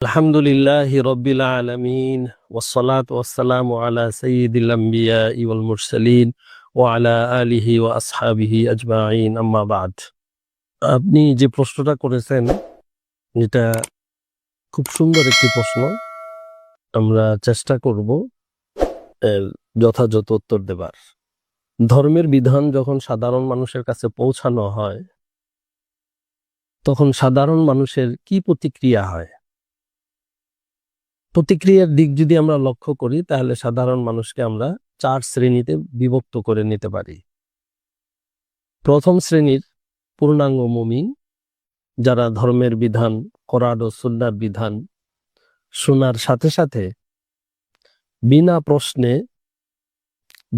আলহামদুলিল্লাহি রাব্বিল আলামিন ওয়াসসালাতু ওয়াসসালামু আলা সাইয়্যিদিল আমবিয়াই ওয়াল মুরসালিন ওয়া আলা আলিহি ওয়া আসহাবিহি আজমাইন আম্মা বাদ। আপনি যে প্রশ্নটা করেছেন এটা খুব সুন্দর একটি প্রশ্ন। আমরা চেষ্টা করব এর যথাযথ উত্তর দেবার। ধর্মের বিধান যখন সাধারণ মানুষের কাছে পৌঁছানো হয় তখন সাধারণ মানুষের কি প্রতিক্রিয়া হয়? প্রতিক্রিয়ার দিক যদি আমরা লক্ষ্য করি তাহলে সাধারণ মানুষকে আমরা 4 শ্রেণীতে বিভক্ত করে নিতে পারি। প্রথম শ্রেণীর পূর্ণাঙ্গ মুমিন, যারা ধর্মের বিধান, কোরআন ও সুন্নাহর বিধান শোনার সাথে সাথে বিনা প্রশ্নে,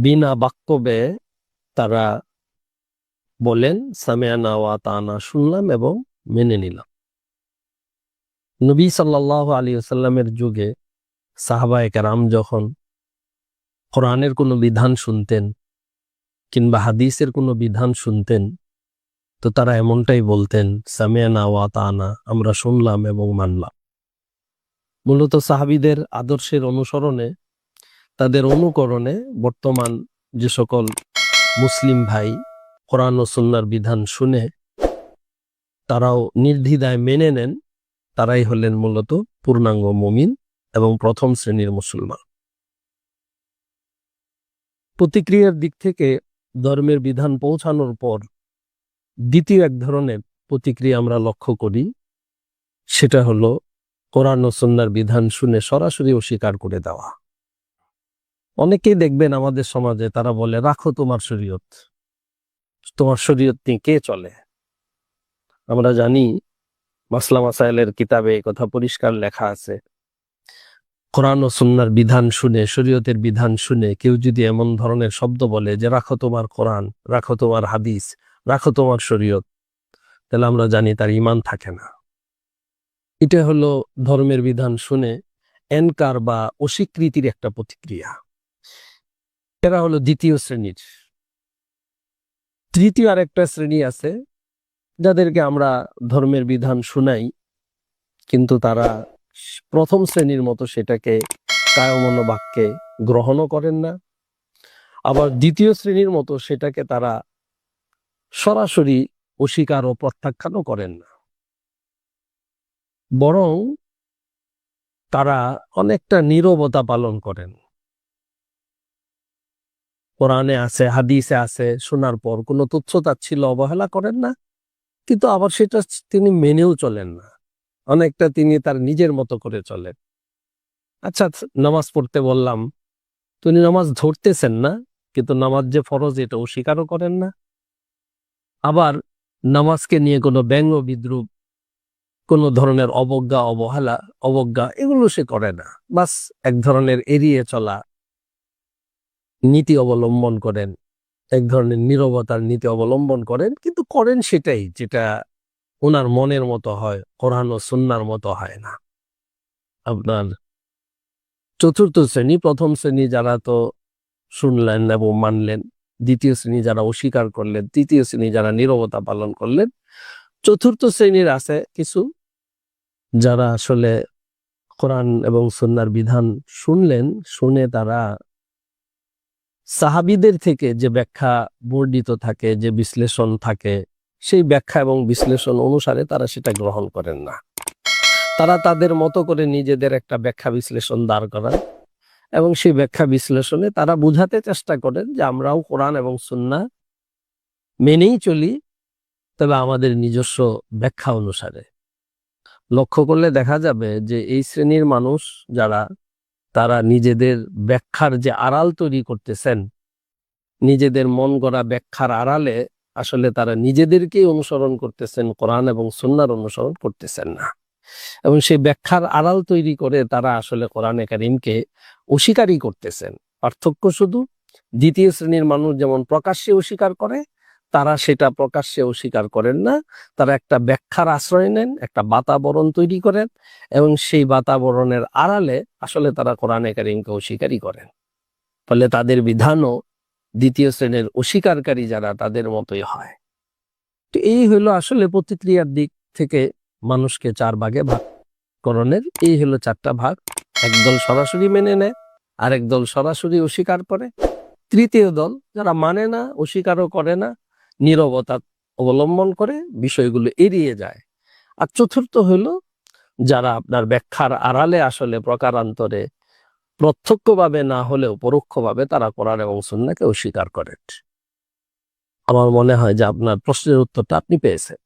বিনা বাক্য ব্যয়ে তারা বলেন সামিআনা ওয়া আতানা, শুনলাম এবং মেনে নিলাম। নবী সাল্লাল্লাহু আলাইহি ওয়াসাল্লামের যুগে সাহাবায়ে কেরাম যখন কোরআনের কোনো বিধান শুনতেন কিংবা হাদিসের কোনো বিধান শুনতেন তো তারা এমনটাই বলতেন সামিআনা ওয়া আতানা, আমরা শুনলাম এবং মানলাম। মূলত সাহাবীদের আদর্শের অনুসরণে, তাদের অনুকরণে বর্তমান যে সকল মুসলিম ভাই কোরআন ও সুন্নাহর বিধান শুনে তারাও নির্দ্বিধায় মেনে নেন, তারাই হলেন মূলত পূর্ণাঙ্গ মুমিন এবং প্রথম শ্রেণীর মুসলমান। প্রতিক্রিয়ার দিক থেকে ধর্মের বিধান পৌঁছানোর পর দ্বিতীয় এক ধরনের প্রতিক্রিয়া আমরা লক্ষ্য করি, সেটা হলো কোরআন ও সুন্নাহর বিধান শুনে সরাসরি অস্বীকার করে দেওয়া। অনেকেই দেখবেন আমাদের সমাজে তারা বলে রাখো তোমার শরীয়ত, তোমার শরীয়ত নিয়ে কে চলে? আমরা জানি মাসলা মাসাইলের কিতাবে এই কথা পরিষ্কার লেখা আছে, কোরআন ও সুন্নাহর বিধান শুনে, শরীয়তের বিধান শুনে কেউ যদি এমন ধরনের শব্দ বলে যে রাখো তোমার কোরআন, রাখো তোমার হাদিস, রাখো তোমার শরীয়ত, তাহলে আমরা জানি তার ঈমান থাকে না। এটা হলো ধর্মের বিধান শুনে এনকার বা অস্বীকৃতির একটা প্রতিক্রিয়া। এরা হলো দ্বিতীয় শ্রেণীর। তৃতীয় আরেকটা শ্রেণী আছে যাদেরকে আমরা ধর্মের বিধান শুনাই, কিন্তু তারা প্রথম শ্রেণীর মতো সেটাকে কায়মন বাক্যে গ্রহণও করেন না, আবার দ্বিতীয় শ্রেণীর মতো সেটাকে তারা সরাসরি অস্বীকার ও প্রত্যাখ্যানও করেন না, বরং তারা অনেকটা নীরবতা পালন করেন। কোরআনে আছে, হাদিসে আছে, শোনার পর কোনো তুচ্ছ-তাচ্ছিল্য, অবহেলা করেন না, কিন্তু আবার সেটা তিনি মেনেও চলেন না। অনেকটা তিনি তার নিজের মতো করে চলেন। আচ্ছা, নামাজ পড়তে বললাম, তিনি নামাজ ধরতেছেন না, কিন্তু নামাজ যে ফরজ এটা অস্বীকারও করেন না। আবার নামাজকে নিয়ে কোনো ব্যঙ্গ বিদ্রুপ, কোনো ধরনের অবজ্ঞা এগুলো সে করে না। বাস এক ধরনের এড়িয়ে চলা নীতি অবলম্বন করেন, এক ধরনের নীরবতার নীতি অবলম্বন করেন, কিন্তু করেন সেটাই যেটা ওনার মনের মতো হয়, কোরআন ও সুন্নাহর মতো হয় না। আপনার চতুর্থ শ্রেণী, প্রথম শ্রেণী যারা তো শুনলেন এবং মানলেন, দ্বিতীয় শ্রেণী যারা অস্বীকার করলেন, তৃতীয় শ্রেণী যারা নীরবতা পালন করলেন, চতুর্থ শ্রেণীর আছে কিছু যারা আসলে কোরআন এবং সুন্নাহর বিধান শুনলেন, শুনে তারা সাহাবীদের থেকে যে ব্যাখ্যা বর্ণিত থাকে, যে বিশ্লেষণ থাকে, সেই ব্যাখ্যা এবং বিশ্লেষণ অনুসারে তারা সেটা গ্রহণ করেন না। তারা তাদের মতো করে নিজেদের একটা ব্যাখ্যা বিশ্লেষণ দাঁড় করান এবং সেই ব্যাখ্যা বিশ্লেষণে তারা বুঝাতে চেষ্টা করেন যে আমরাও কোরআন এবং সুন্নাহ মেনেই চলি, তবে আমাদের নিজস্ব ব্যাখ্যা অনুসারে। লক্ষ্য করলে দেখা যাবে যে এই শ্রেণীর মানুষ যারা, তারা নিজেদের ব্যাখ্যার যে আড়াল তৈরি করতেছেন, নিজেদের মন গড়া ব্যাখ্যার আড়ালে আসলে তারা নিজেদেরকেই অনুসরণ করতেছেন, কোরআন এবং সুন্নাহর অনুসরণ করতেছেন না, এবং সেই ব্যাখ্যার আড়াল তৈরি করে তারা আসলে কোরআনে কারীমকে অস্বীকারই করতেছেন। পার্থক্য শুধু দ্বিতীয় শ্রেণীর মানুষ যেমন প্রকাশ্যে অস্বীকার করে, তারা সেটা প্রকাশ্যে অস্বীকার করেন না। তারা একটা ব্যাখ্যার আশ্রয় নেন, একটা বাতাবরণ তৈরি করেন, এবং সেই বাতাবরণের আড়ালে আসলে তারা কোরআনে কারীমকে অস্বীকারই করেন। ফলে তাদের বিধানও দ্বিতীয় শ্রেণীর অস্বীকারী যারা, তাদের মতোই হয়। তো এই হলো আসলে প্রতিক্রিয়ার দিক থেকে মানুষকে 4 ভাগে ভাগ করণের এই হলো চারটা ভাগ। একদল সরাসরি মেনে নেয়, আরেক দল সরাসরি অস্বীকার করে, তৃতীয় দল যারা মানে না, অস্বীকারও করে না, নীরবতা অবলম্বন করে, বিষয়গুলো এড়িয়ে যায়। আর চতুর্থ হলো যারা আপনার ব্যাখ্যার আড়ালে আসলে প্রকারান্তরে প্রত্যক্ষভাবে না হলেও পরোক্ষভাবে তারা কোরআন এবং সুন্নাহকে অস্বীকার করেন। আমার মনে হয় যে আপনার প্রশ্নের উত্তরটা আপনি পেয়েছেন।